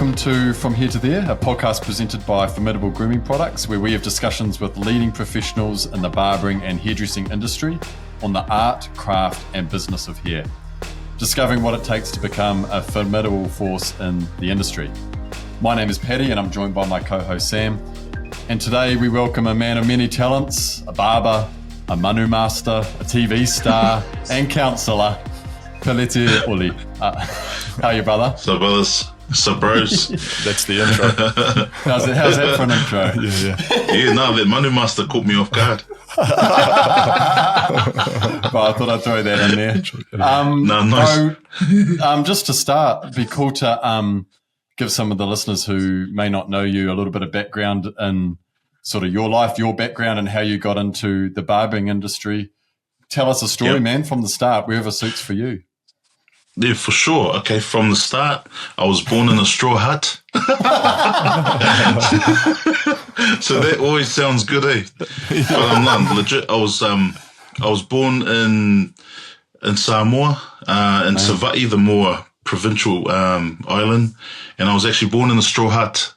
welcome to From Here to There, a podcast presented by Formidable Grooming Products, where we have discussions with leading professionals in the barbering and hairdressing industry on the art, craft and business of hair, discovering what it takes to become a formidable force in the industry. My name is Paddy and I'm joined by my co-host Sam, and today we welcome a man of many talents, a barber, a manu master, a TV star and councillor, Peleti Oli. How are you, brother? So brothers, so bros. That's the intro. How's that for an intro? Yeah, no, that manu master caught me off guard. Well, I thought I'd throw that in there. No, nice. So, just to start, it'd be cool to give some of the listeners who may not know you a little bit of background in sort of your life, your background, and how you got into the barbering industry. Tell us a story, man, from the start, wherever suits for you. Yeah, for sure. Okay, from the start, I was born in a straw hut. So that always sounds good, eh? But I'm not legit. I was born in Samoa, in Savai'i, the more provincial island, and I was actually born in a straw hut.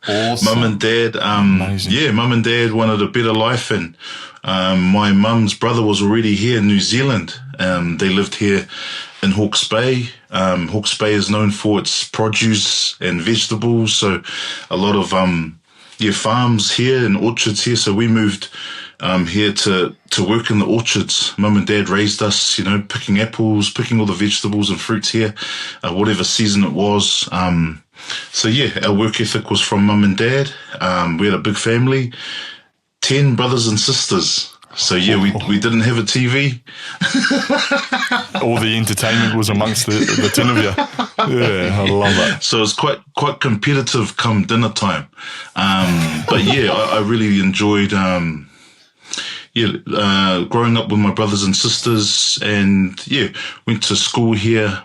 Awesome. Mum and dad, mum and dad wanted a better life, and my mum's brother was already here in New Zealand. They lived here in Hawke's Bay. Hawke's Bay is known for its produce and vegetables, so a lot of farms here and orchards here. So we moved here to work in the orchards. Mum and dad raised us, picking apples, picking all the vegetables and fruits here, whatever season it was. Our work ethic was from mum and dad. We had a big family, 10 brothers and sisters. So we didn't have a TV. All the entertainment was amongst the 10 of you. Yeah, I love that. So it's quite competitive come dinner time. I really enjoyed growing up with my brothers and sisters, and went to school here.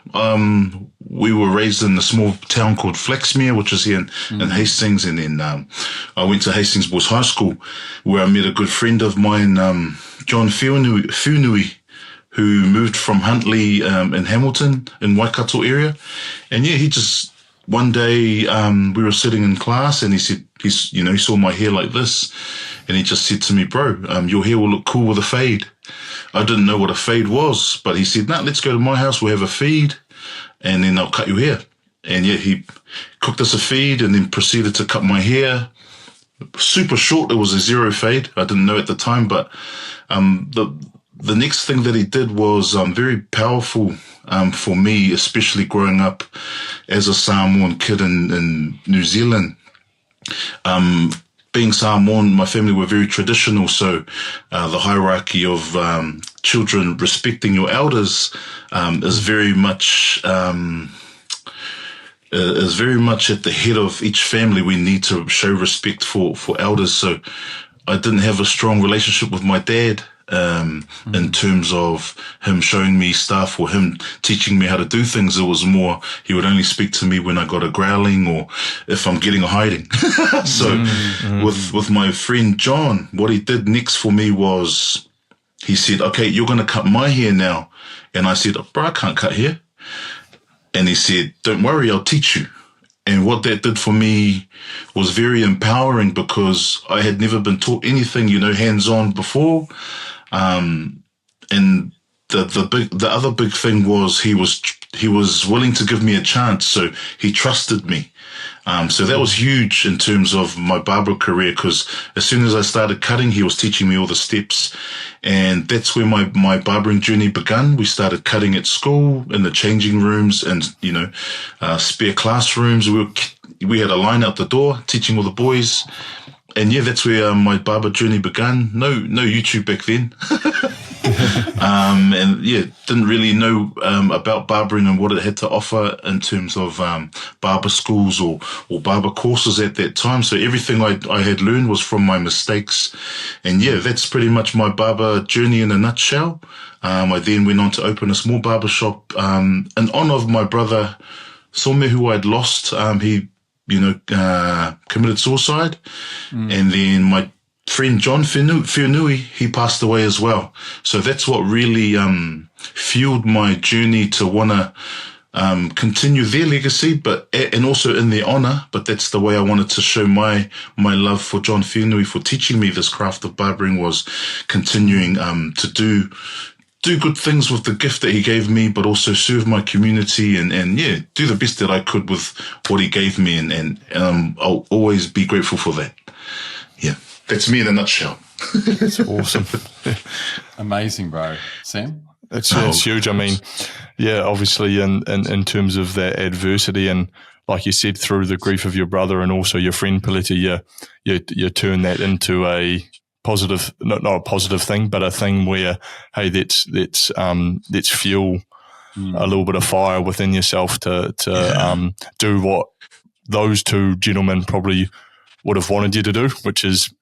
We were raised in a small town called Flaxmere, which is here in Hastings, and then I went to Hastings Boys High School, where I met a good friend of mine, John Funui, who moved from Huntly in Hamilton, in Waikato area. And he just, one day we were sitting in class, and he said, he saw my hair like this, and he just said to me, bro, your hair will look cool with a fade. I didn't know what a fade was, but he said, let's go to my house, we'll have a feed, and then I'll cut your hair. And he cooked us a feed and then proceeded to cut my hair. Super short, it was a zero fade. I didn't know at the time, but the next thing that he did was very powerful for me, especially growing up as a Samoan kid in New Zealand. Being Samoan, my family were very traditional, so the hierarchy of children respecting your elders is very much at the head of each family. We need to show respect for elders. So I didn't have a strong relationship with my dad in terms of him showing me stuff or him teaching me how to do things. It was more, he would only speak to me when I got a growling or if I'm getting a hiding. So with my friend John, what he did next for me was he said, okay, you're going to cut my hair now. And I said, bro, I can't cut hair. And he said, don't worry, I'll teach you. And what that did for me was very empowering, because I had never been taught anything, hands-on before. And the other big thing was he was willing to give me a chance. So he trusted me. So that was huge in terms of my barber career, because as soon as I started cutting, he was teaching me all the steps. And that's where my barbering journey began. We started cutting at school, in the changing rooms and, spare classrooms. We had a line out the door teaching all the boys. And that's where my barber journey began. No YouTube back then. Didn't really know about barbering and what it had to offer in terms of barber schools or barber courses at that time. So everything I had learned was from my mistakes. And that's pretty much my barber journey in a nutshell. I then went on to open a small barber shop in honor of my brother Some, who I'd lost. He committed suicide. And then my friend John Funui, he passed away as well. So that's what really fueled my journey to want to continue their legacy, and also in their honour. But that's the way I wanted to show my love for John Whenui for teaching me this craft of barbering, was continuing to do good things with the gift that he gave me, but also serve my community and do the best that I could with what he gave me, and I'll always be grateful for that. Yeah, that's me in a nutshell. That's awesome. Amazing, bro. Sam? It's huge. I mean, yeah, obviously in terms of that adversity, and like you said, through the grief of your brother and also your friend Peleti, you turn that into a positive, not a positive thing, but a thing where, hey, let's fuel a little bit of fire within yourself to do what those two gentlemen probably would have wanted you to do, which is,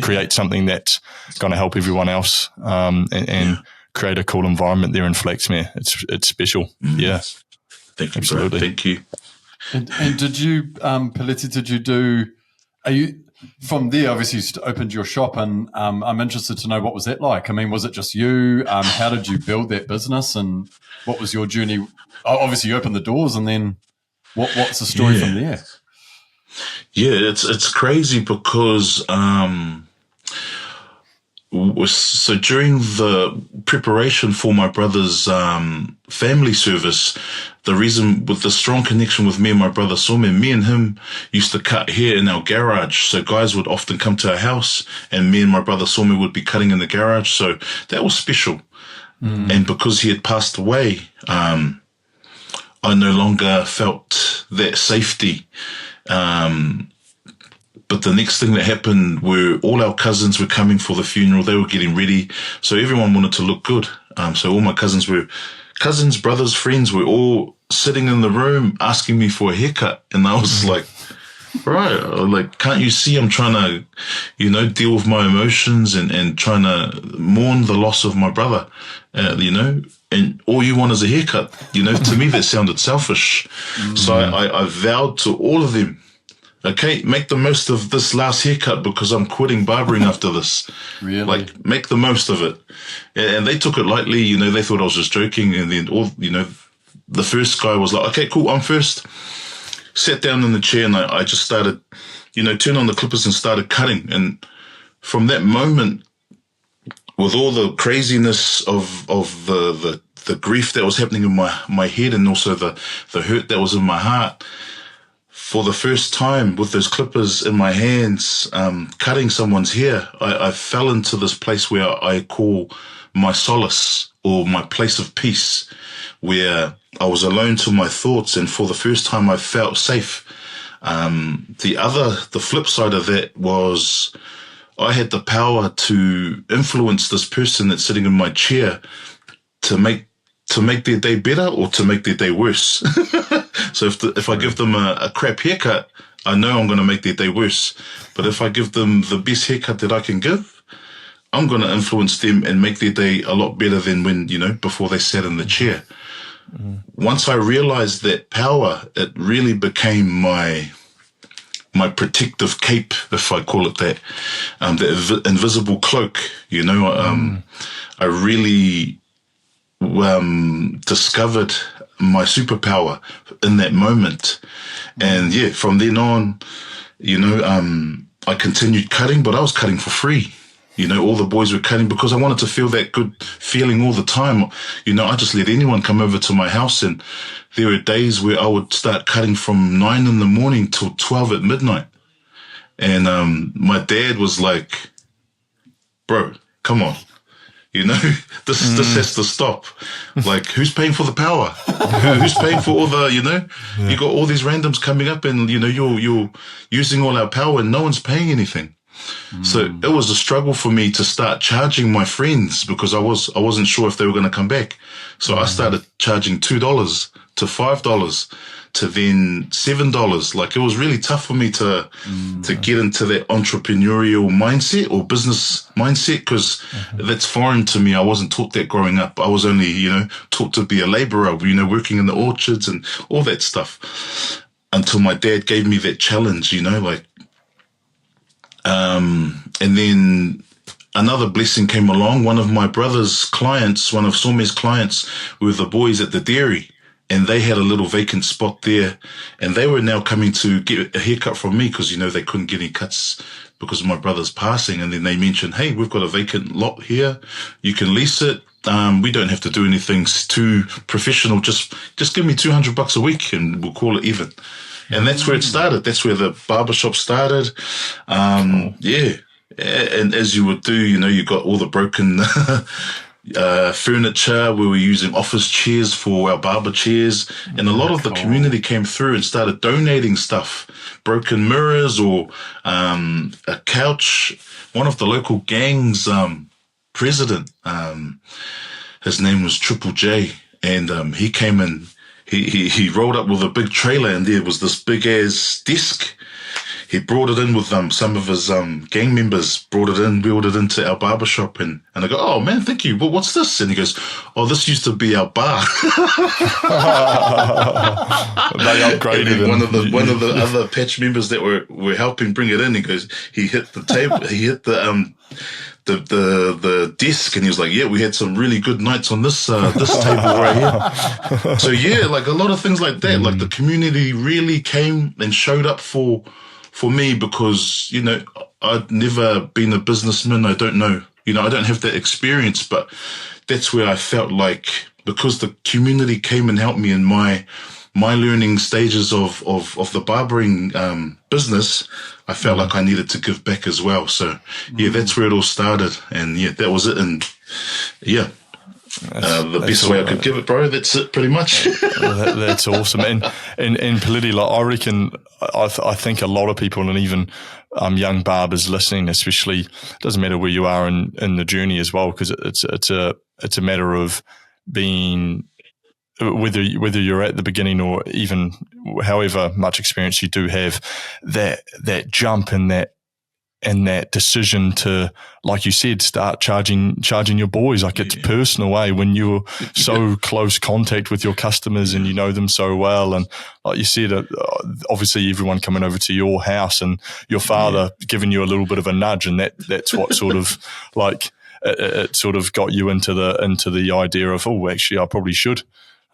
create something that's going to help everyone else, and create a cool environment there in Flaxmere. It's special. Yeah. Thank you, absolutely. Bro. Thank you. And did you, Peleti, from there, obviously you opened your shop, and I'm interested to know, what was that like? I mean, was it just you? How did you build that business, and what was your journey? Obviously you opened the doors, and then what's the story from there? Yeah, it's crazy because so during the preparation for my brother's family service, the reason with the strong connection with me and my brother Some, me and him used to cut hair in our garage. So guys would often come to our house, and me and my brother Some would be cutting in the garage. So that was special. And because he had passed away, I no longer felt that safety. But the next thing that happened were all our cousins were coming for the funeral. They were getting ready. So everyone wanted to look good. So all my cousins, brothers, friends, were all sitting in the room asking me for a haircut. And I was like, right, can't you see I'm trying to, deal with my emotions and trying to mourn the loss of my brother, and all you want is a haircut. To me, that sounded selfish. So I vowed to all of them, okay, make the most of this last haircut because I'm quitting barbering after this. Really? Make the most of it. And they took it lightly, they thought I was just joking. And then the first guy was like, okay, cool, I'm first. Sat down in the chair, and I just started, turned on the clippers and started cutting. And from that moment, with all the craziness of the grief that was happening in my head, and also the hurt that was in my heart, for the first time with those clippers in my hands, cutting someone's hair, I fell into this place where I call my solace, or my place of peace, where I was alone to my thoughts, and for the first time I felt safe. The flip side of that was I had the power to influence this person that's sitting in my chair to make their day better or to make their day worse. So if I give them a crap haircut, I know I'm going to make their day worse. But if I give them the best haircut that I can give, I'm going to influence them and make their day a lot better than when, before they sat in the chair. Once I realized that power, it really became my protective cape, if I call it that, the invisible cloak. I really discovered my superpower in that moment. And from then on, I continued cutting, but I was cutting for free. All the boys were cutting because I wanted to feel that good feeling all the time. I just let anyone come over to my house, and there were days where I would start cutting from 9 a.m. till 12 at midnight. And my dad was like, bro, come on. This has to stop. Like, who's paying for the power? Who's paying for all the, you got all these randoms coming up, and, you're using all our power and no one's paying anything. So it was a struggle for me to start charging my friends because I wasn't sure if they were going to come back. So I started charging $2 to $5 to then $7. Like, it was really tough for me to get into that entrepreneurial mindset or business mindset because that's foreign to me. I wasn't taught that growing up. I was only, taught to be a laborer, working in the orchards and all that stuff until my dad gave me that challenge, and then another blessing came along. One of my brother's clients, one of Some's clients, were the boys at the dairy. and they had a little vacant spot there, and they were now coming to get a haircut from me because, they couldn't get any cuts because of my brother's passing. And then they mentioned, hey, we've got a vacant lot here. You can lease it. We don't have to do anything too professional. Just give me $200 a week and we'll call it even. And that's where it started. That's where the barbershop started. Yeah. And as you would do, you got all the broken furniture. We were using office chairs for our barber chairs. And a lot of the community came through and started donating stuff, broken mirrors or a couch. One of the local gangs, president, his name was Triple J. And he came in, he rolled up with a big trailer, and there was this big ass desk. He brought it in with some of his gang members, brought it in, wheeled it into our barbershop, and I go, oh man, thank you. Well, what's this? And he goes, oh, this used to be our bar. They upgraded it. One of the other patch members that were helping bring it in, he goes, he hit the table, he hit the desk, and he was like, yeah, we had some really good nights on this table right here. So yeah, like a lot of things like that, like the community really came and showed up for me because, I'd never been a businessman. I don't know, I don't have that experience, but that's where I felt like, because the community came and helped me in my learning stages of the barbering business, I felt like I needed to give back as well. So yeah, that's where it all started. And yeah, that was it. And yeah, the best way I could give it, bro. That's it, pretty much. That's awesome. And Peleti, like, I reckon, I think a lot of people, and even young barbers listening, especially, it doesn't matter where you are in the journey as well, because it's a matter of being, whether you're at the beginning or even however much experience you do have, that jump and that decision to, like you said, start charging your boys. Like, it's personal, when you're so close contact with your customers and you know them so well. And like you said, obviously everyone coming over to your house and your father giving you a little bit of a nudge, and that's what sort of like it sort of got you into the idea of, oh, actually I probably should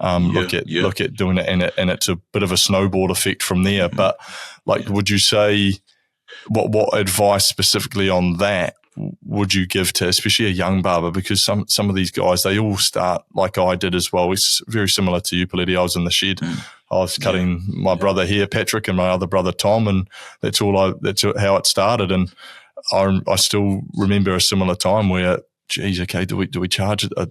look at doing it, and it's a bit of a snowball effect from there. But like, would you say, what advice specifically on that would you give to especially a young barber? Because some of these guys, they all start like I did as well. It's very similar to you, Peleti. I was in the shed. I was cutting my brother here, Patrick, and my other brother, Tom, and that's how it started. And I still remember a similar time where, geez, okay, do we charge a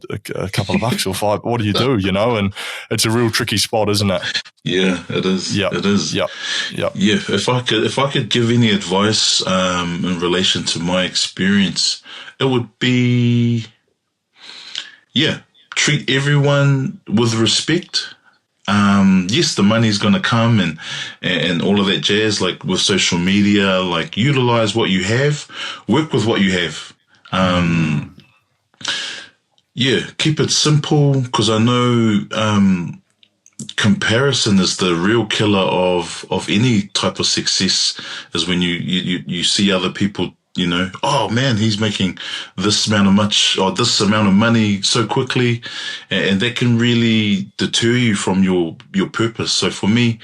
couple of bucks or $5? What do you do, And it's a real tricky spot, isn't it? Yeah, it is. Yeah, it is. Yeah. Yeah. If I could give any advice in relation to my experience, it would be, treat everyone with respect. Yes, the money's going to come and all of that jazz, like with social media, like utilize what you have, work with what you have. Keep it simple, because I know comparison is the real killer of any type of success, is when you see other people, oh man, he's making this amount of money so quickly, and that can really deter you from your purpose. So for me,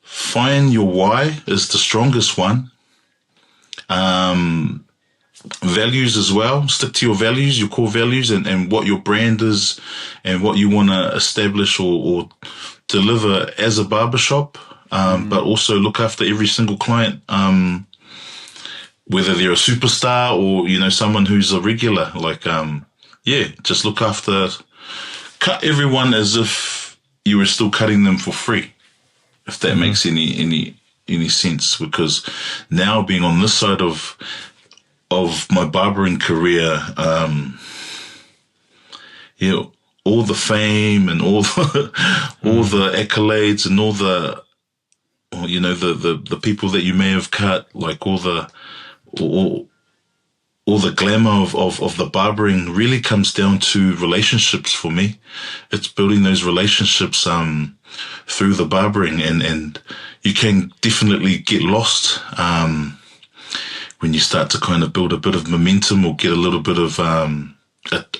find your why is the strongest one. Values as well. Stick to your values, your core values, and what your brand is and what you want to establish or deliver as a barbershop. But also look after every single client, whether they're a superstar or, someone who's a regular. Like, just look after, cut everyone as if you were still cutting them for free, if that makes any sense. Because now, being on this side of my barbering career, all the fame and all the accolades and all the people that you may have cut, like all the glamour of the barbering really comes down to relationships for me. It's building those relationships through the barbering, and you can definitely get lost when you start to kind of build a bit of momentum or get a little bit of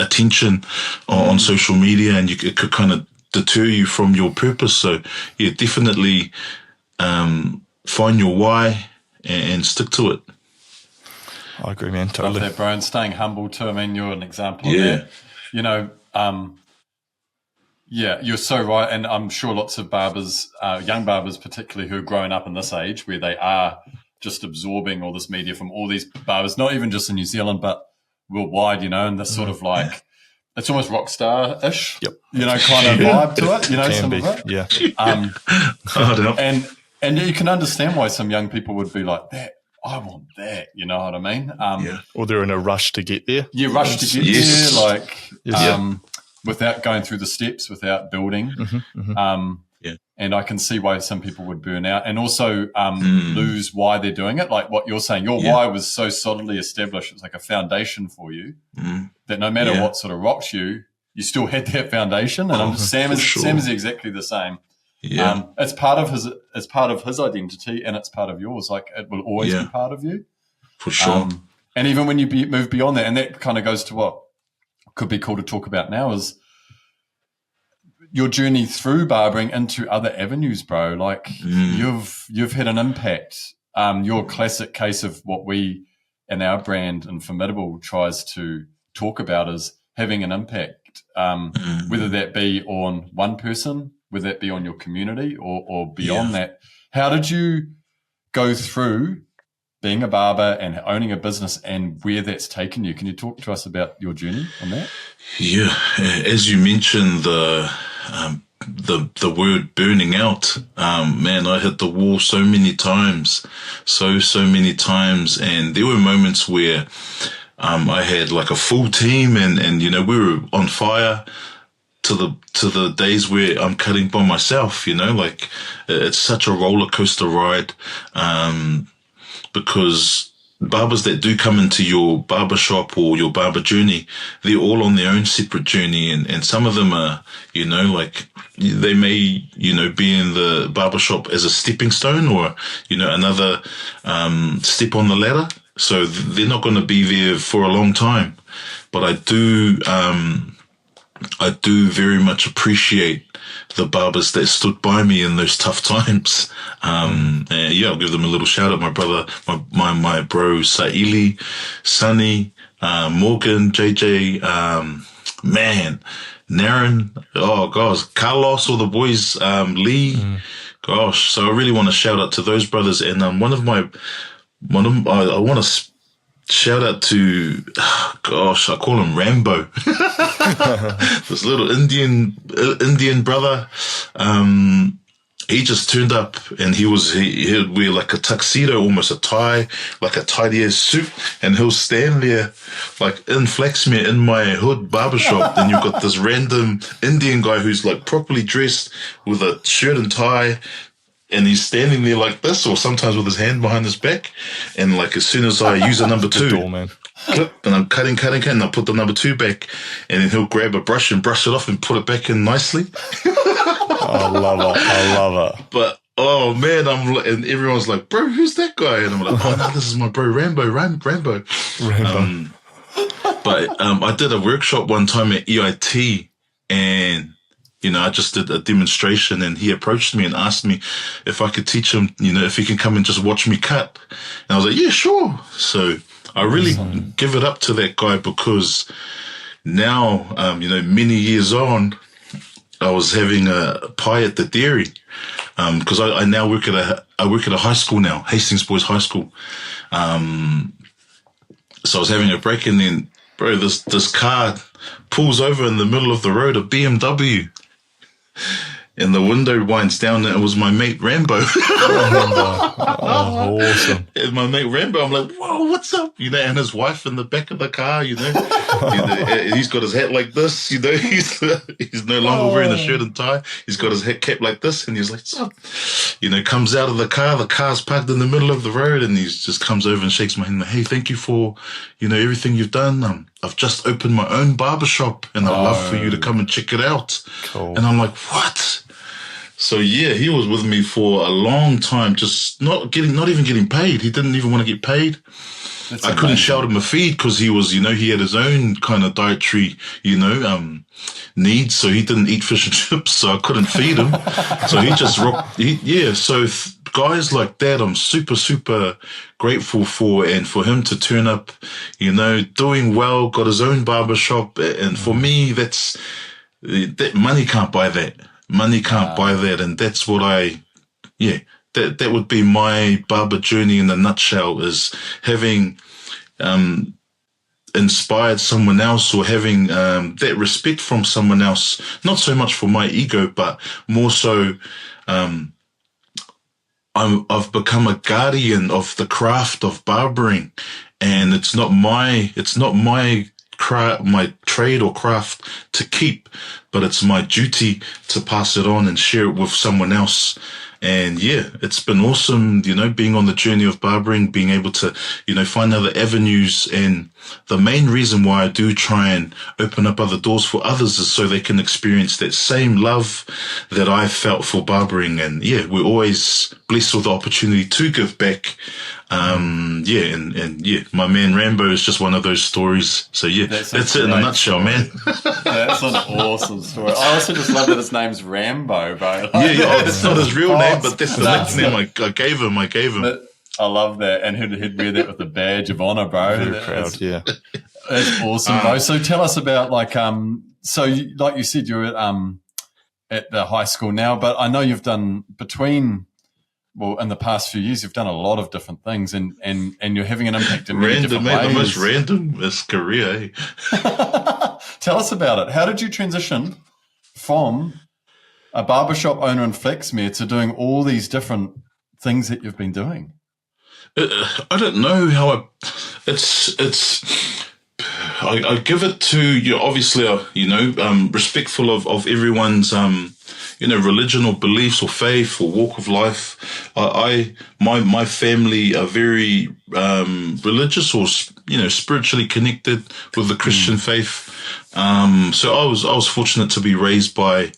attention on social media, and it could kind of deter you from your purpose. So yeah, definitely find your why and stick to it. I agree, man. Totally. Love that, bro. And staying humble too. I mean, you're an example Yeah. of that. You know, yeah, you're so right. And I'm sure lots of barbers, young barbers particularly, who are growing up in this age where they are just absorbing all this media from all these barbers, not even just in New Zealand, but worldwide, you know, and this sort of like, it's almost rock star-ish, Yep. you know, kind of vibe to it, you know, some of it. Yeah. And you can understand why some young people would be like, that, I want that, you know what I mean? Or they're in a rush to get there. Yeah, rush to get Yes. there, like, without going through the steps, without building. And I can see why some people would burn out and also lose why they're doing it. Like what you're saying, your why was so solidly established. It's like a foundation for you that no matter what sort of rocks you, you still had that foundation. And Sam is exactly the same. Yeah. It's part of his identity and it's part of yours. Like it will always be part of you. For sure. And even when you move beyond that, and that kind of goes to what could be cool to talk about now is your journey through barbering into other avenues, bro. Like you've had an impact. You're a classic case of what we and our brand and Formidable tries to talk about is having an impact, whether that be on one person, whether that be on your community or beyond that. How did you go through being a barber and owning a business and where that's taken you? Can you talk to us about your journey on that? Yeah, as you mentioned, the word burning out, man, I hit the wall so many times, so many times. And there were moments where, I had like a full team and, you know, we were on fire to the days where I'm cutting by myself, you know, like it's such a roller coaster ride, because barbers that do come into your barber shop or your barber journey, they're all on their own separate journey. And some of them are, you know, like they may, you know, be in the barber shop as a stepping stone or, you know, another step on the ladder. So they're not going to be there for a long time. But I do very much appreciate the barbers that stood by me in those tough times. And I'll give them a little shout out. My brother, my bro, Saili, Sunny, Morgan, JJ, man, Naren, oh gosh, Carlos, all the boys, Lee, gosh. So I really want to shout out to those brothers. And I want to shout out to, gosh, I call him Rambo. This little Indian brother. He just turned up and he'd wear like a tuxedo, almost a tie, like a tidy-ass suit. And he'll stand there like in Flaxmere in my hood barbershop. Then you've got this random Indian guy who's like properly dressed with a shirt and tie. And he's standing there like this, or sometimes with his hand behind his back. And like as soon as I use a number two, clip, and I'm cutting, and I put the number two back, and then he'll grab a brush and brush it off and put it back in nicely. I love it. But oh man, and everyone's like, bro, who's that guy? And I'm like, oh no, this is my bro Rambo. But I did a workshop one time at EIT, and you know, I just did a demonstration and he approached me and asked me if I could teach him, you know, if he can come and just watch me cut. And I was like, yeah, sure. So I really give it up to that guy because now, you know, many years on, I was having a pie at the dairy, because I now work at a high school now, Hastings Boys High School. So I was having a break and then, bro, this car pulls over in the middle of the road, a BMW. And the window winds down and it was my mate Rambo. Oh, awesome. And my mate Rambo, I'm like, whoa, what's up? You know, and his wife in the back of the car, you know. He's got his hat like this, you know. He's no longer wearing the shirt and tie. He's got his hat cap like this and he's like, what's up? You know, comes out of the car's parked in the middle of the road and he just comes over and shakes my hand like, hey, thank you for, you know, everything you've done. I've just opened my own barbershop and I'd love for you to come and check it out. Cool. And I'm like, what? So yeah, he was with me for a long time, just not even getting paid. He didn't even want to get paid. I couldn't shout him a feed because he was, he had his own kind of dietary, needs. So he didn't eat fish and chips, so I couldn't feed him. So he just guys like that, I'm super, super grateful for, and for him to turn up, doing well, got his own barber shop. And for me, that money can't buy that. Money can't buy that. And that's what that would be my barber journey in a nutshell, is having inspired someone else, or having that respect from someone else, not so much for my ego, but more so I've become a guardian of the craft of barbering, and it's not my trade or craft to keep, but it's my duty to pass it on and share it with someone else. And it's been awesome, being on the journey of barbering, being able to, find other avenues. And the main reason why I do try and open up other doors for others is so they can experience that same love that I felt for barbering. And we're always blessed with the opportunity to give back. My man Rambo is just one of those stories. So that's it in a nutshell, man. That's an awesome story. I also just love that his name's Rambo, bro. It's not his real name, but that's the nickname I gave him. I love that, and he'd wear that with a badge of honor, bro. Very proud, That's awesome, bro. So tell us about like you said, you're at the high school now, but I know you've done in the past few years, you've done a lot of different things, and you're having an impact in many different ways. The most random is career. Tell us about it. How did you transition from a barbershop owner in Flaxmere to doing all these different things that you've been doing? I don't know how I give it to you. Obviously, respectful of everyone's religion or beliefs or faith or walk of life. My family are very religious or spiritually connected with the Christian faith. So I was fortunate to be raised by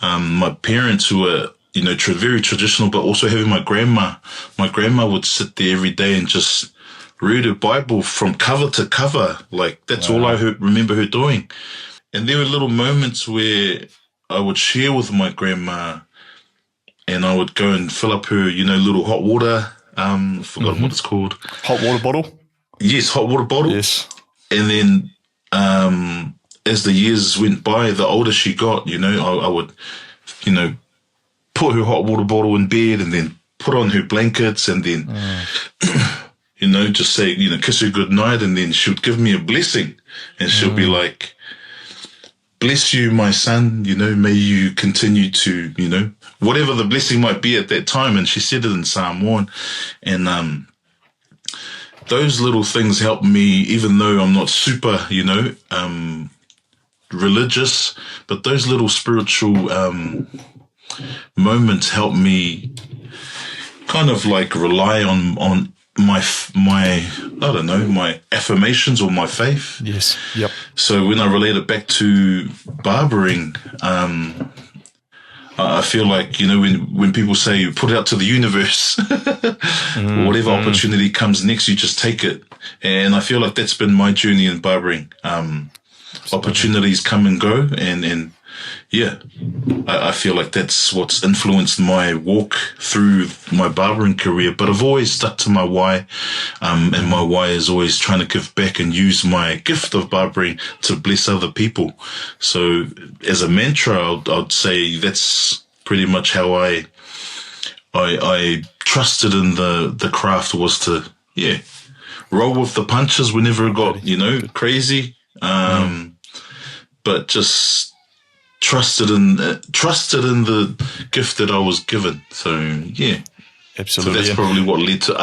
my parents, who were very traditional, but also having my grandma. My grandma would sit there every day and just read a Bible from cover to cover. Like, that's all I remember her doing. And there were little moments where I would share with my grandma, and I would go and fill up her, little hot water. Forgot what it's called. Hot water bottle? Yes, hot water bottle. Yes. And then as the years went by, the older she got, I would, put her hot water bottle in bed, and then put on her blankets, and then, just say, kiss her good night, and then she would give me a blessing, and she'll be like, bless you, my son, may you continue to, whatever the blessing might be at that time. And she said it in Psalm 1. And those little things help me, even though I'm not super, religious, but those little spiritual moments help me kind of like rely on my I don't know, my affirmations or my faith. Yes. Yep. So when I relate it back to barbering, I feel like, when people say you put it out to the universe, whatever opportunity comes next, you just take it. And I feel like that's been my journey in barbering. Opportunities come and go, and I feel like that's what's influenced my walk through my barbering career. But I've always stuck to my why, and my why is always trying to give back and use my gift of barbering to bless other people. So as a mantra, I'd say that's pretty much how I trusted in the craft, was to roll with the punches whenever it got crazy, but just trusted in the gift that I was given. So absolutely. So that's probably what led to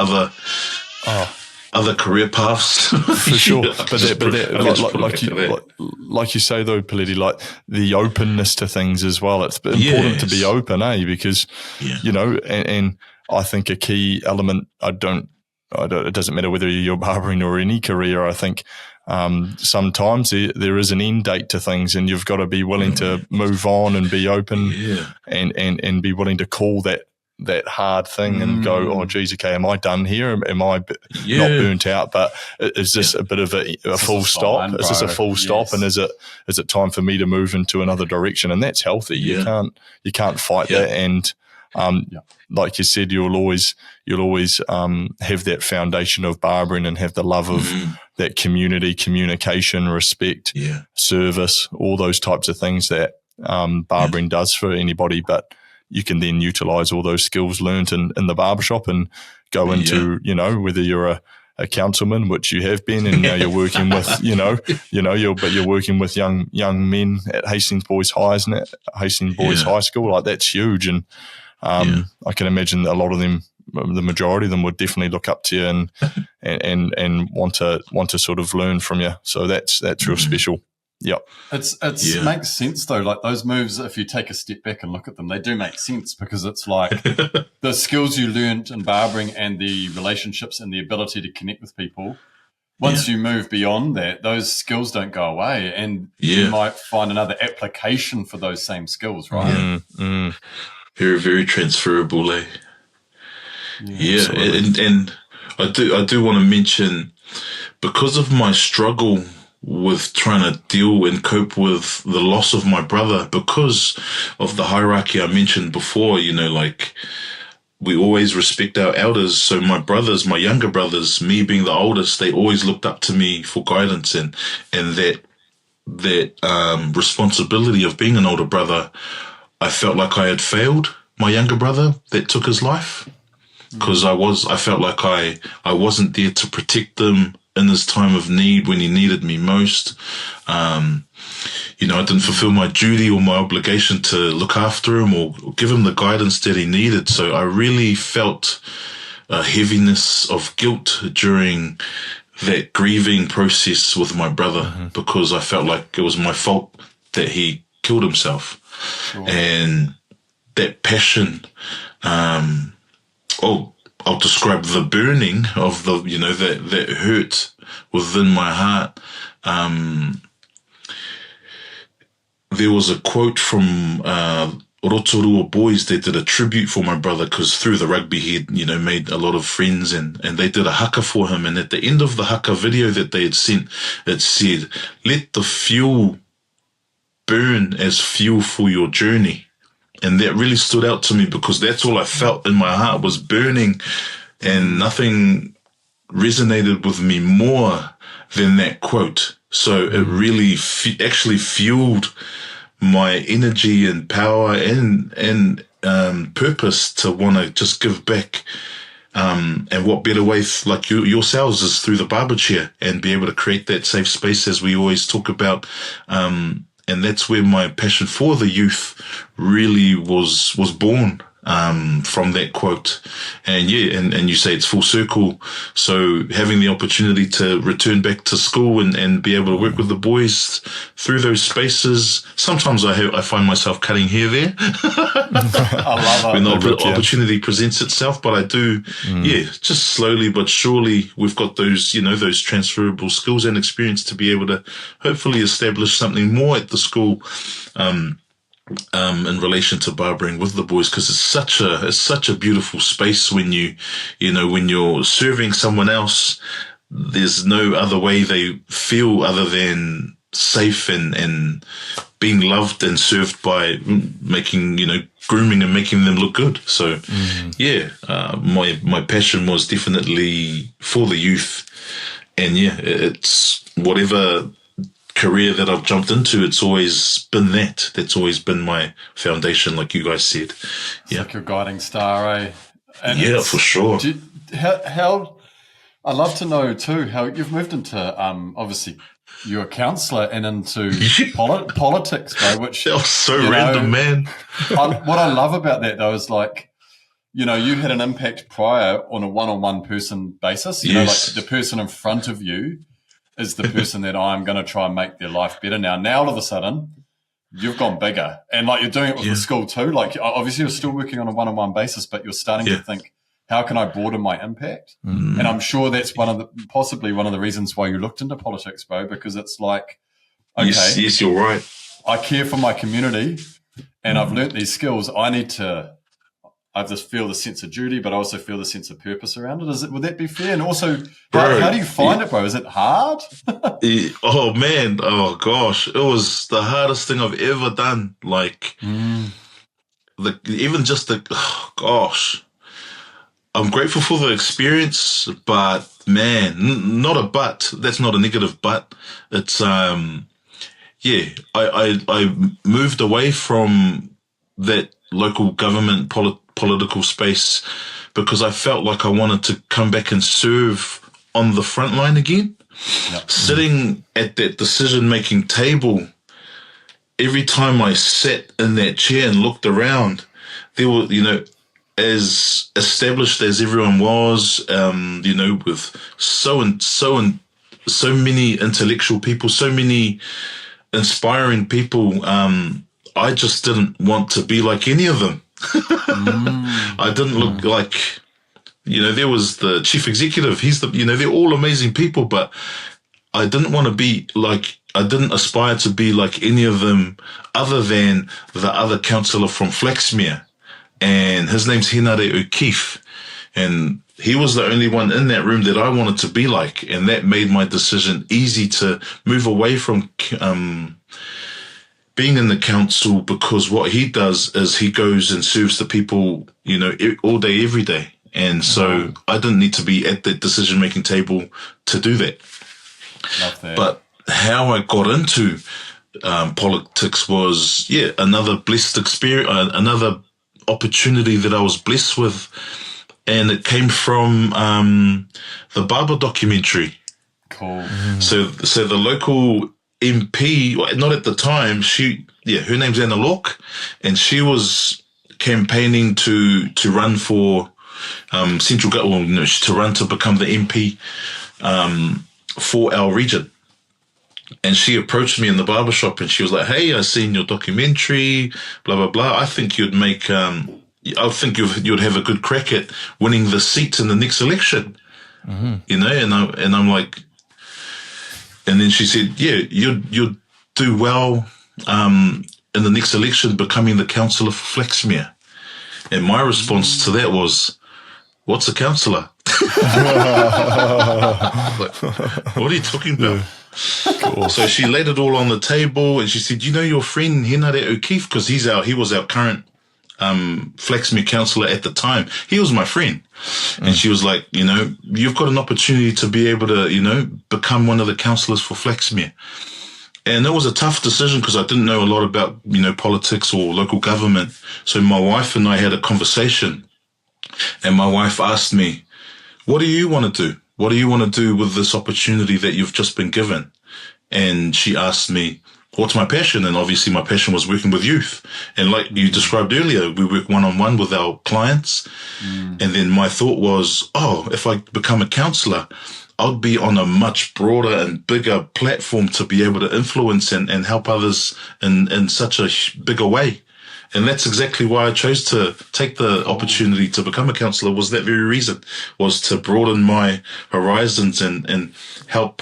other career paths. For sure. Like you say though, Peleti, like the openness to things as well. It's important to be open, because and I think a key element. It doesn't matter whether you're barbering or any career. I think sometimes there is an end date to things, and you've got to be willing to move on and be open, and be willing to call that that hard thing and go, oh, geez, okay, am I done here? Am I not burnt out? But is this a bit of a full stop? Is this a full stop? And is it time for me to move into another direction? And that's healthy. You can't fight that. And like you said, you'll always have that foundation of barbering and have the love of that community, communication, respect, service, all those types of things that barbering does for anybody. But you can then utilize all those skills learned in the barbershop and go into, whether you're a councilman, which you have been, and now you're working with, you're working with young men at Hastings Boys High, isn't it? Hastings Boys High School, like that's huge. And I can imagine a lot of them, the majority of them, would definitely look up to you and want to sort of learn from you. So that's real special. Yep. It makes sense though. Like those moves, if you take a step back and look at them, they do make sense, because it's like the skills you learned in barbering and the relationships and the ability to connect with people. Once you move beyond that, those skills don't go away, and you might find another application for those same skills, right? Very, very transferable, eh? And I do want to mention, because of my struggle with trying to deal and cope with the loss of my brother, because of the hierarchy I mentioned before, like we always respect our elders. So my brothers, my younger brothers, me being the oldest, they always looked up to me for guidance, and that responsibility of being an older brother. I felt like I had failed my younger brother that took his life, because I felt like I wasn't there to protect them in his time of need when he needed me most. I didn't fulfill my duty or my obligation to look after him or give him the guidance that he needed. So I really felt a heaviness of guilt during that grieving process with my brother, because I felt like it was my fault that he killed himself. Sure. And that passion, I'll describe the burning of that hurt within my heart. There was a quote from Rotorua Boys. They did a tribute for my brother, because through the rugby he had, made a lot of friends, and they did a haka for him. And at the end of the haka video that they had sent, it said, "Let the fuel burn as fuel for your journey." And that really stood out to me, because that's all I felt in my heart was burning, and nothing resonated with me more than that quote. So it really actually fueled my energy and power and purpose to want to just give back. And what better way, like yourselves, is through the barber chair, and be able to create that safe space, as we always talk about. And that's where my passion for the youth really was born, from that quote. And and you say it's full circle. So having the opportunity to return back to school and be able to work with the boys through those spaces. Sometimes I find myself cutting hair there. I love it. When the opportunity presents itself, but I do, just slowly but surely, we've got those, those transferable skills and experience to be able to hopefully establish something more at the school, in relation to barbering with the boys, because it's such a beautiful space when when you're serving someone else. There's no other way they feel other than safe and being loved and served by making, grooming and making them look good. So, my passion was definitely for the youth, and it's whatever career that I've jumped into, it's always been that. That's always been my foundation, like you guys said. It's like your guiding star, eh? And for sure. How I'd love to know too how you've moved into obviously you're a councillor and into politics, bro. Which that was so random, man. What I love about that though is like, you had an impact prior on a one-on-one person basis. You know, like the person in front of you is the person that I'm going to try and make their life better now. Now, all of a sudden, you've gone bigger. And, like, you're doing it with the school too. Like, obviously, you're still working on a one-on-one basis, but you're starting to think, how can I broaden my impact? And I'm sure that's possibly one of the reasons why you looked into politics, bro, because it's like, okay. Yes, you're right. I care for my community and I've learnt these skills. I need to I just feel the sense of duty, but I also feel the sense of purpose around it. Would that be fair? And also, how do you find it, bro? Is it hard? Oh man, oh gosh, it was the hardest thing I've ever done. Like, oh gosh, I'm grateful for the experience, but man, not a but. That's not a negative but. It's I moved away from that local government political space because I felt like I wanted to come back and serve on the front line again. Yep. Sitting at that decision-making table, every time I sat in that chair and looked around, there were, as established as everyone was, with so many intellectual people, so many inspiring people, I just didn't want to be like any of them. I didn't look like, there was the chief executive. He's they're all amazing people, but I didn't want to be like, I didn't aspire to be like any of them other than the other councillor from Flaxmere. And his name's Henare O'Keefe. And he was the only one in that room that I wanted to be like. And that made my decision easy to move away from, being in the council, because what he does is he goes and serves the people, all day, every day. And so I didn't need to be at that decision-making table to do that. Love that. But how I got into politics was, another blessed experience, another opportunity that I was blessed with. And it came from the Barber documentary. Cool. So the local MP, not at the time, her name's Anna Locke, and she was campaigning to run for central government, to run to become the MP for our region. And she approached me in the barbershop and she was like, "Hey, I seen your documentary, blah, blah, blah. I think you'd make, I think you'd have a good crack at winning the seat in the next election." And I'm like, and then she said, "Yeah, you'd do well in the next election becoming the councillor for Flaxmere." And my response to that was, "What's a councillor?" Like, what are you talking about? Cool. So she laid it all on the table and she said, "Your friend Henare O'Keefe, because he was our current Flaxmere councillor at the time. He was my friend." And she was like, "You've got an opportunity to be able to, become one of the councillors for Flaxmere." And it was a tough decision because I didn't know a lot about, politics or local government. So my wife and I had a conversation and my wife asked me, "What do you want to do? What do you want to do with this opportunity that you've just been given?" And she asked me, "What's my passion?" And obviously my passion was working with youth. And like you described earlier, we work one-on-one with our clients. And then my thought was, if I become a counsellor, I'll be on a much broader and bigger platform to be able to influence and help others in such a bigger way. And that's exactly why I chose to take the opportunity to become a counsellor, was that very reason, was to broaden my horizons and help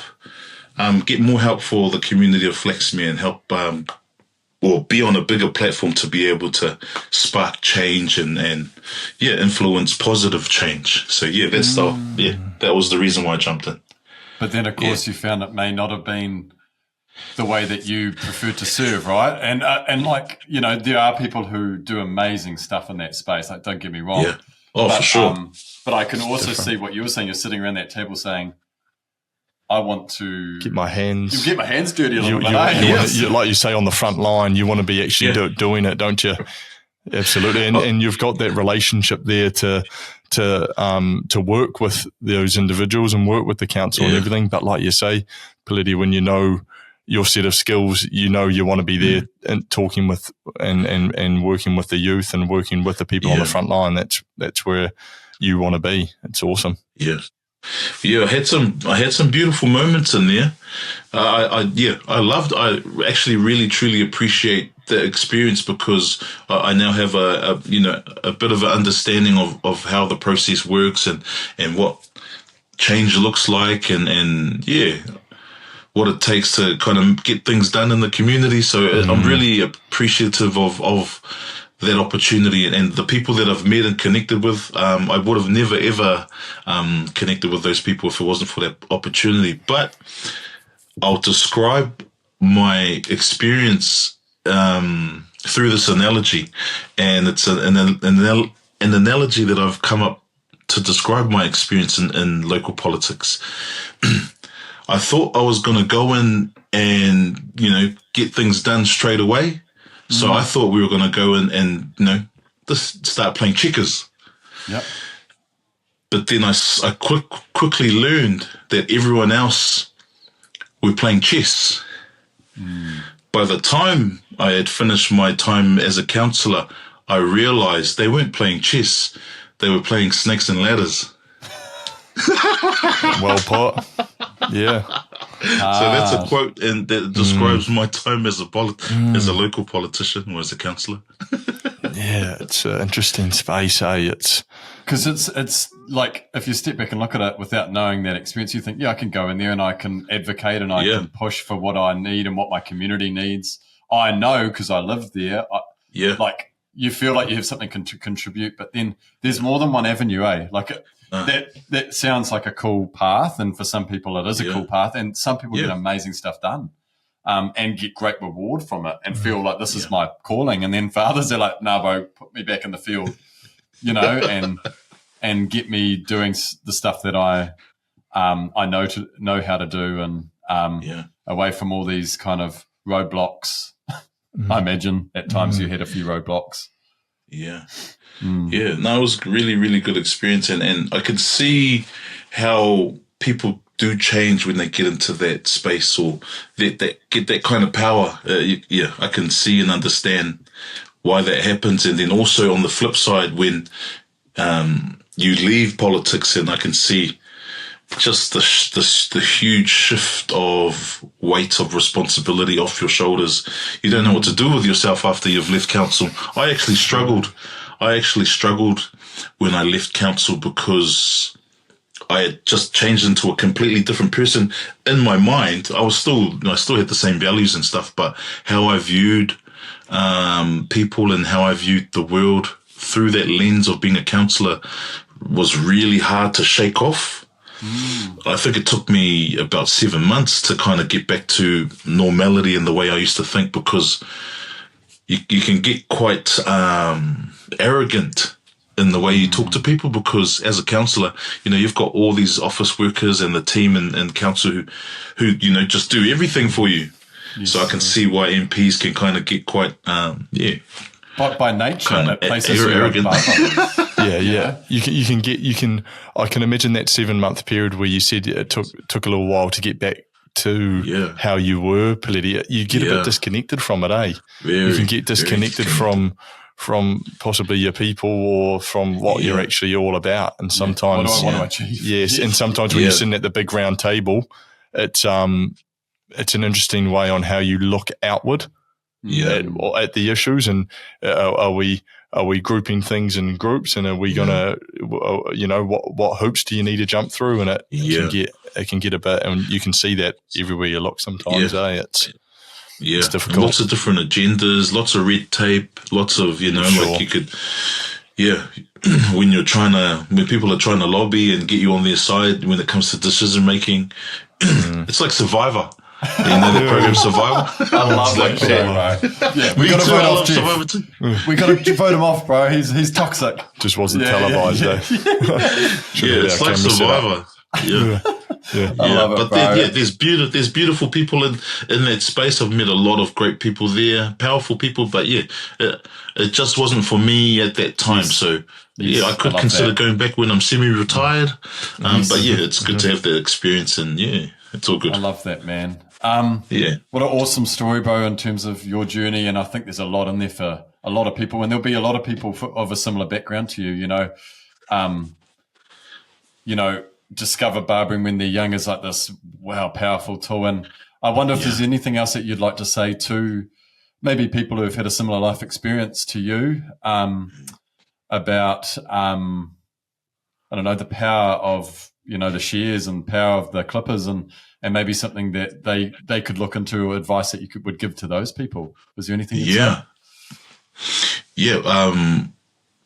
get more help for the community of Flaxmere and help or be on a bigger platform to be able to spark change and influence positive change. So that's that was the reason why I jumped in. But then of course you found it may not have been the way that you prefer to serve, right? And there are people who do amazing stuff in that space. Like, don't get me wrong. Yeah. For sure. But I can also see what you were saying. You're sitting around that table saying, "I want to get my hands dirty a little bit." You, like you say, on the front line, you want to be actually doing it, don't you? Absolutely. And you've got that relationship there to work with those individuals and work with the council and everything. But like you say, Peleti, when you know your set of skills, you want to be there and talking with and working with the youth and working with the people on the front line. That's where you want to be. It's awesome. Yes. Yeah, I had some beautiful moments in there. I actually really truly appreciate the experience because I now have a bit of an understanding of how the process works and what change looks like and what it takes to kind of get things done in the community. So I'm really appreciative of that opportunity, and the people that I've met and connected with, I would have never ever connected with those people if it wasn't for that opportunity. But I'll describe my experience through this analogy, and it's an analogy that I've come up to describe my experience in local politics. I thought I was going to go in and, get things done straight away. So I thought we were going to go in and, just start playing checkers. Yep. But then I quickly learned that everyone else were playing chess. By the time I had finished my time as a councillor, I realised they weren't playing chess. They were playing snakes and ladders. Well put. Yeah. So that's a quote, and that describes my time as a local politician or as a councillor. Yeah, it's an interesting space, It's because it's like, if you step back and look at it without knowing that experience, you think, I can go in there and I can advocate and I can push for what I need and what my community needs. I know because I live there. Like, you feel like you have something to contribute, but then there's more than one avenue, Like that sounds like a cool path, and for some people it is a cool path, and some people get amazing stuff done and get great reward from it and feel like this is my calling. And then for others, they're like, "No, bro, put me back in the field," and get me doing the stuff that I know how to do, and away from all these kind of roadblocks. I imagine at times you had a few roadblocks. Yeah. Yeah. No, it was really, really good experience. And I can see how people do change when they get into that space or that get that kind of power. I can see and understand why that happens. And then also on the flip side, when you leave politics, and I can see just the huge shift of weight of responsibility off your shoulders. You don't know what to do with yourself after you've left council. I actually struggled when I left council because I had just changed into a completely different person. In my mind, I still had the same values and stuff, but how I viewed people and how I viewed the world through that lens of being a councillor was really hard to shake off. I think it took me about 7 months to kind of get back to normality in the way I used to think, because you can get quite arrogant in the way you talk to people, because as a councillor, you've got all these office workers and the team in council who just do everything for you. Yes. So I can see why MPs can kind of get quite But by nature, kind it places you arrogant. You can. I can imagine that 7 month period where you said it took a little while to get back to how you were, Peleti. You get a bit disconnected from it, you can get disconnected from possibly your people or from what you're actually all about. And sometimes, what do I want to achieve? Yes, and sometimes when you're sitting at the big round table, it's an interesting way on how you look outward. At the issues, and are we grouping things in groups, and are we gonna what hoops do you need to jump through? And it can get a bit, and you can see that everywhere you look sometimes. It's difficult. Lots of different agendas, lots of red tape, lots of like you could when people are trying to lobby and get you on their side when it comes to decision making. It's like Survivor. The program Survivor. I love that show, bro. Yeah, we got to vote off Survivor too. We got to vote him off, bro. He's toxic. Just wasn't televised, it's like Survivor. I love it, but then, there's beautiful people in that space. I've met a lot of great people there, powerful people. But it just wasn't for me at that time. So I could consider going back when I'm semi-retired. But it's good to have that experience, and it's all good. I love that, man. What an awesome story, bro, in terms of your journey. And I think there's a lot in there for a lot of people, and there'll be a lot of people of a similar background to you, discover barbering when they're young is like this, powerful tool. And I wonder if there's anything else that you'd like to say to maybe people who have had a similar life experience to you about, the power of, the shears and power of the clippers, and maybe something that they could look into, or advice that you would give to those people. Was there anything? Yeah,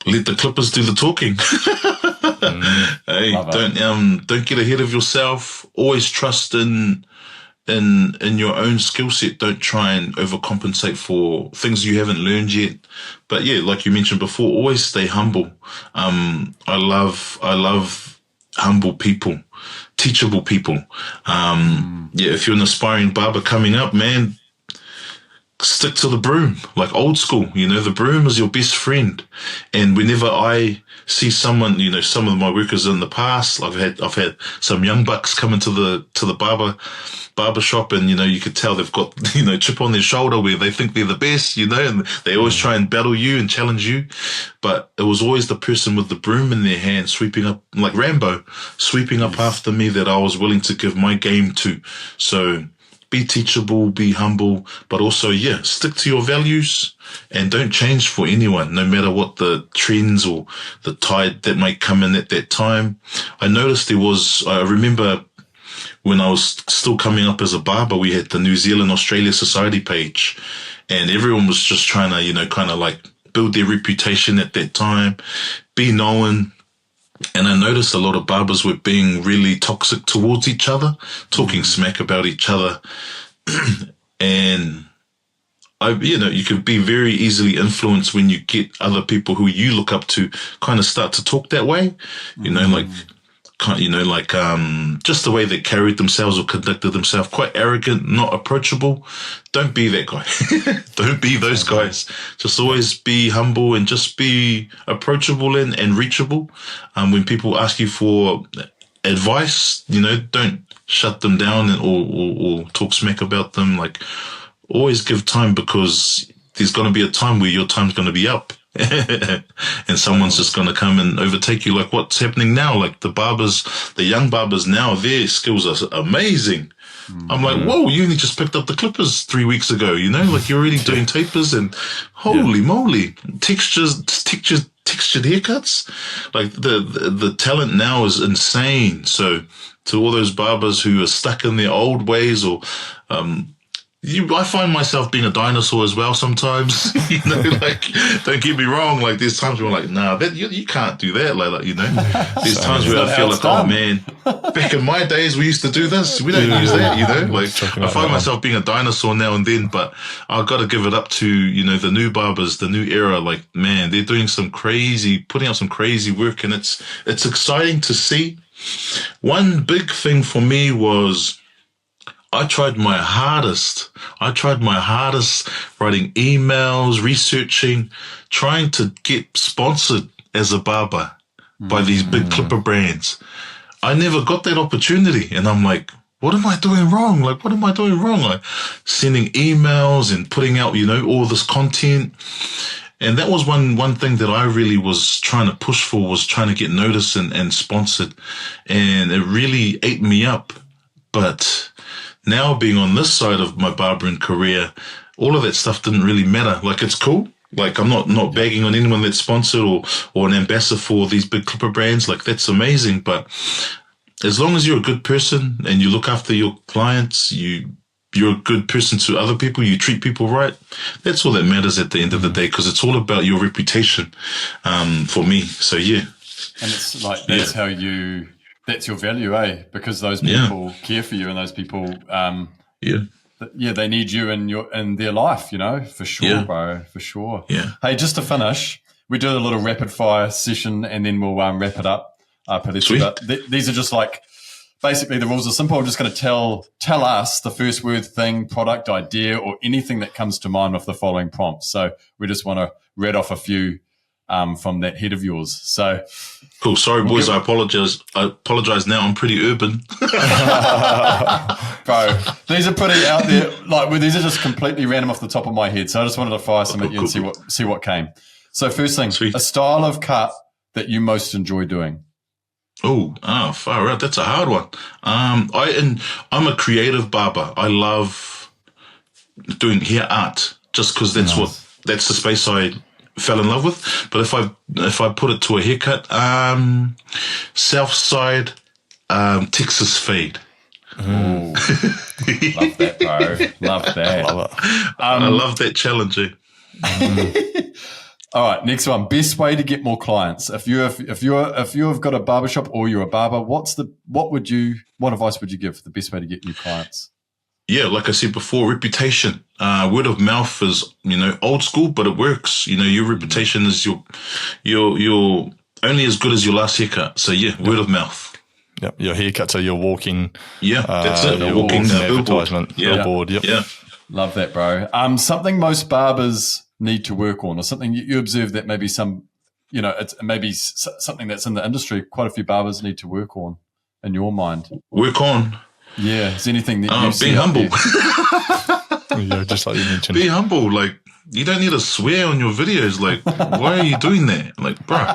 let the clippers do the talking. Hey, don't get ahead of yourself. Always trust in your own skill set. Don't try and overcompensate for things you haven't learned yet. But yeah, like you mentioned before, always stay humble. I love humble people, teachable people. Yeah, if you're an aspiring barber coming up, man, stick to the broom, like old school. The broom is your best friend. And whenever I see someone, some of my workers in the past, I've had some young bucks come into the barber shop, and you could tell they've got chip on their shoulder where they think they're the best, and they always try and battle you and challenge you. But it was always the person with the broom in their hand, sweeping up like Rambo, sweeping up after me, that I was willing to give my game to. So be teachable, be humble, but also, stick to your values and don't change for anyone, no matter what the trends or the tide that might come in at that time. I noticed I remember when I was still coming up as a barber, we had the New Zealand Australia Society page, and everyone was just trying to, kind of like build their reputation at that time, be known. And I noticed a lot of barbers were being really toxic towards each other, talking smack about each other. And you could be very easily influenced when you get other people who you look up to kind of start to talk that way, just the way they carried themselves or conducted themselves, quite arrogant, not approachable. Don't be that guy. Don't be those guys. Just always be humble and just be approachable and reachable. When people ask you for advice, don't shut them down or talk smack about them. Like, always give time, because there's going to be a time where your time's going to be up. And someone's just going to come and overtake you, like what's happening now. Like the young barbers now, their skills are amazing. I'm like, whoa, you only just picked up the clippers 3 weeks ago, like you're already doing tapers, and holy moly, textured haircuts. Like the talent now is insane. So to all those barbers who are stuck in their old ways, or I find myself being a dinosaur as well sometimes. Like, don't get me wrong. Like, there's times where I'm like, nah, you can't do that. Like, There's times where I feel like, oh man, back in my days we used to do this. We don't use that. Like, I find myself being a dinosaur now and then, but I've got to give it up to the new barbers, the new era. Like, man, they're doing putting out some crazy work, and it's exciting to see. One big thing for me was, I tried my hardest writing emails, researching, trying to get sponsored as a barber by these big clipper brands. I never got that opportunity. And I'm like, what am I doing wrong? Like, sending emails and putting out, all this content. And that was one thing that I really was trying to push for, was trying to get noticed and sponsored. And it really ate me up. But now, being on this side of my barbering career, all of that stuff didn't really matter. Like, it's cool. Like, I'm not bagging on anyone that's sponsored or an ambassador for these big clipper brands. Like, that's amazing. But as long as you're a good person and you look after your clients, you're a good person to other people, you treat people right, that's all that matters at the end of the day, because it's all about your reputation, for me. So, yeah. And it's like, that's your value, eh? Because those people care for you, and those people, they need you in their life, for sure, bro, for sure. Yeah. Hey, just to finish, we do a little rapid fire session, and then we'll wrap it up. Peleti, but these are just like, basically the rules are simple. I'm just going to tell us the first word, thing, product, idea, or anything that comes to mind with the following prompts. So we just want to read off a few from that head of yours. So cool. Sorry, boys. I apologize now. I'm pretty urban. Bro, these are pretty out there. Like, these are just completely random off the top of my head. So I just wanted to fire some at you and see what came. So first thing, a style of cut that you most enjoy doing. Far out. That's a hard one. I'm a creative barber. I love doing hair art, just because that's the space I fell in love with. But if I put it to a haircut, South Side, Texas fade. Ooh. Love that, bro. Love that. I love it. I love that challenge. All right, next one. Best way to get more clients. If you have got a barbershop or you're a barber, what advice would you give for the best way to get new clients? Yeah, like I said before, reputation. Word of mouth is, old school, but it works. Your reputation is you're only as good as your last haircut. So yeah, word of mouth. Yep, your haircuts are your walking. Yeah, that's it. Your walking advertisement. Billboard. Yep. Yeah. Love that, bro. Something most barbers need to work on, or something you observe that maybe some, it's maybe something that's in the industry. Quite a few barbers need to work on, in your mind. Work on. Yeah. Is anything that you see? Be humble. Yeah, just like you mentioned. Be humble. Like, you don't need to swear on your videos. Like, why are you doing that? Like, bro,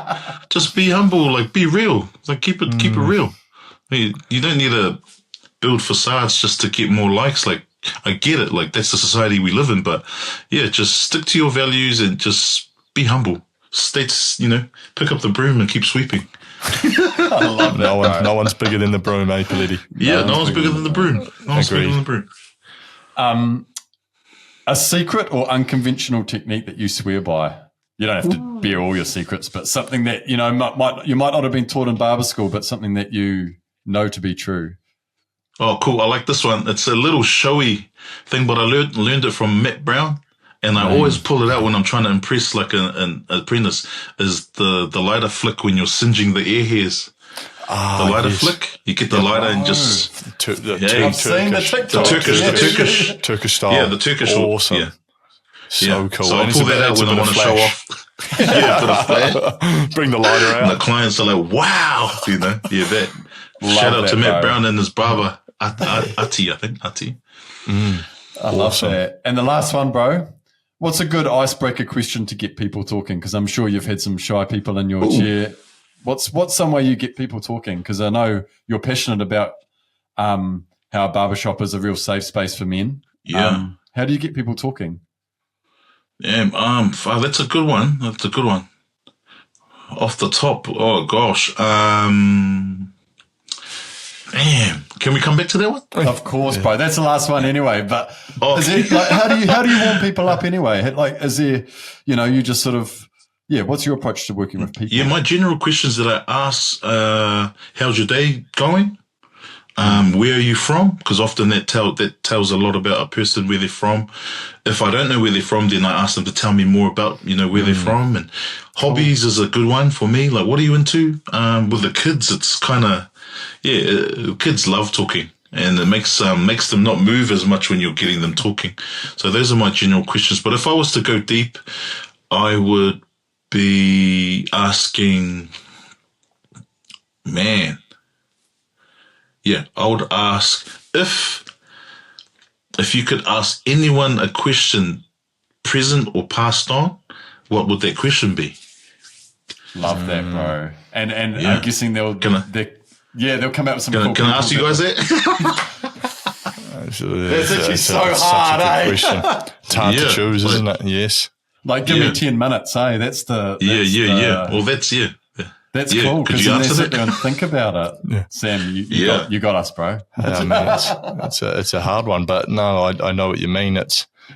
just be humble. Like, be real. Like, keep it real. You don't need to build facades just to get more likes. Like, I get it. Like, that's the society we live in. But yeah, just stick to your values and just be humble. Pick up the broom and keep sweeping. I love that. No one's bigger than the broom, eh, Peleti? Yeah, no one's bigger than the broom. No one's bigger than the broom. A secret or unconventional technique that you swear by? You don't have to bear all your secrets, but something that, you might not have been taught in barber school, but something that you know to be true. Oh, cool. I like this one. It's a little showy thing, but I learned it from Matt Brown. And I always pull it out when I'm trying to impress like an apprentice, is the lighter flick when you're singeing the air hairs. The lighter flick, you get the lighter and just... I've seen the TikTok. The Turkish style. Yeah, the Turkish. Awesome. Yeah. So cool. So I pull that out when I want to show off. Yeah, a bit of flash. Bring the lighter out. And the clients are like, wow. Yeah, that. Shout out to Matt Brown and his barber, Ati, I think. Ati. I love that. And the last one, bro. What's a good icebreaker question to get people talking? Because I'm sure you've had some shy people in your chair. What's some way you get people talking? Because I know you're passionate about how a barbershop is a real safe space for men. Yeah. How do you get people talking? Yeah, that's a good one. Off the top, oh gosh. Damn. Can we come back to that one? Of course, bro. That's the last one anyway. But how do you warm people up anyway? Like, is there, you just sort of, what's your approach to working with people? Yeah, my general questions that I ask, how's your day going? Where are you from? Because often that tells a lot about a person, where they're from. If I don't know where they're from, then I ask them to tell me more about, where they're from. And hobbies is a good one for me. Like, what are you into? With the kids, it's kind of, kids love talking, and it makes them not move as much when you're getting them talking. So those are my general questions. But if I was to go deep, I would be asking, I would ask if you could ask anyone a question, present or passed on, what would that question be? Love that, bro. And I'm guessing they'll come out with some cool. Can I ask you guys that? That's actually so hard, eh? It's hard to choose, isn't it? Yes. Like, give me 10 minutes, eh? That's the... Well, that's cool, because you then they answer sit there and think about it. Yeah. Sam, you got us, bro. It's a hard one, but no, I know what you mean.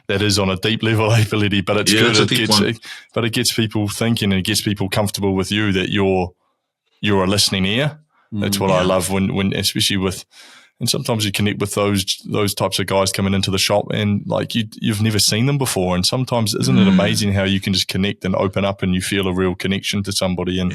That is on a deep level ability, but it's good. It gets people thinking, and it gets people comfortable with you, that you're a listening ear. That's what I love when especially with, and sometimes you connect with those types of guys coming into the shop, and like you've never seen them before, and sometimes isn't it amazing how you can just connect and open up, and you feel a real connection to somebody, and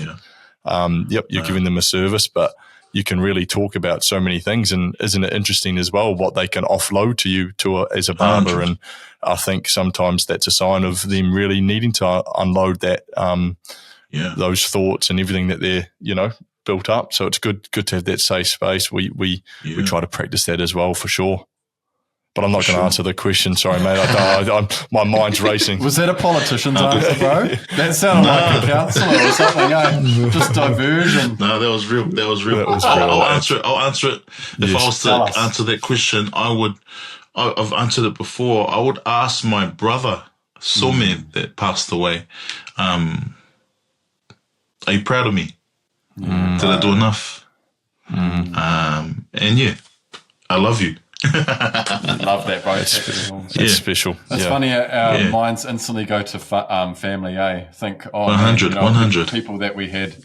you're giving them a service, but you can really talk about so many things, and isn't it interesting as well what they can offload to you as a barber? And I think sometimes that's a sign of them really needing to unload that those thoughts and everything that they're built up. So it's good to have that safe space. We try to practice that as well, for sure. But I'm not going to answer the question. Sorry, mate. My mind's racing. Was that a politician's answer, bro? That sounded like a councillor or something, eh? Just diversion. No, that was real. I'll answer it. If I was to answer that question, I've answered it before. I would ask my brother, Soulman, that passed away, are you proud of me? Did I do enough? And I love you. Love that, bro. It's special. It's funny. Our minds instantly go to family. Think, 100, 100 people that we had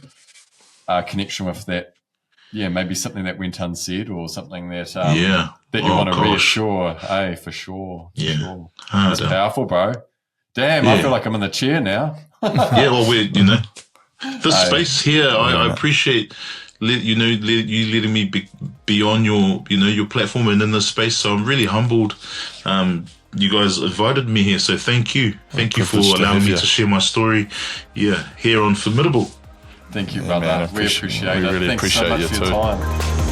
a connection with. That, maybe something that went unsaid or something that that you want to reassure. For sure. Yeah, for sure. It's powerful, bro. Damn, I feel like I'm in the chair now. Well, this space here, I appreciate. You letting me be on your platform and in this space. So I'm really humbled. You guys invited me here, so thank you for allowing me to share my story. Here on Formidable. Thank you, brother. We appreciate it. We really Thanks appreciate so much you for your too. time.